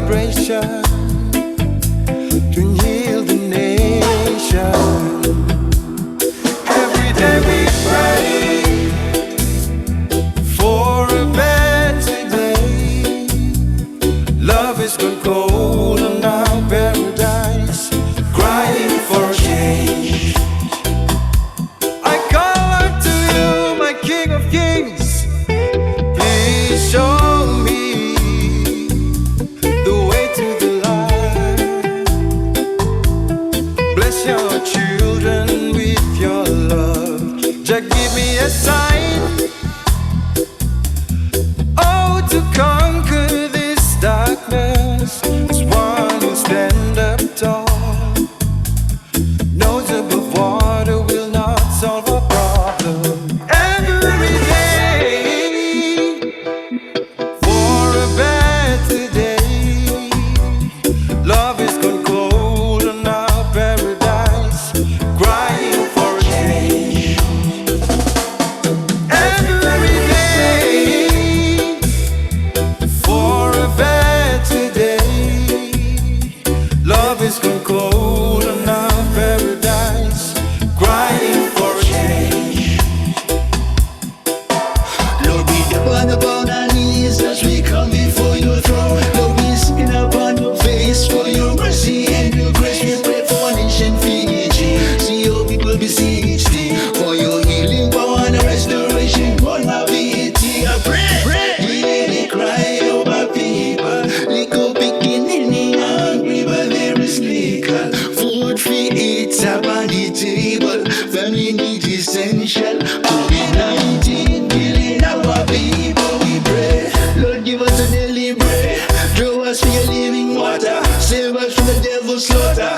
vibration to heal the nation. Every day we pray for a better day. Love is gone cold on our paradise, crying for change. I call out to you, my King of Kings. Please show me the way to the light. Bless your children with your love. Just give me a sign, oh, to conquer this darkness. As one who stand up tall, knows above water will not solve a problem. Every day for a better day. Love is gone cold on our paradise, crying for change. Every day for a better day. Love is gone cold on our paradise, crying for change. Lord, we depend upon our knees as we come before your throne. Lord, we sing upon your face for your mercy and your grace. We pray for nation Fiji. See your people besiege thee for your healing power and restoration. God, my beauty, I pray. Hear the cry of our people. Little beginning hungry, but there is little food for eat up on the table. Family need essential. COVID-19 killing our people. We pray, Lord, give us a daily bread. Draw us for your living water. Save us from the devil's slaughter.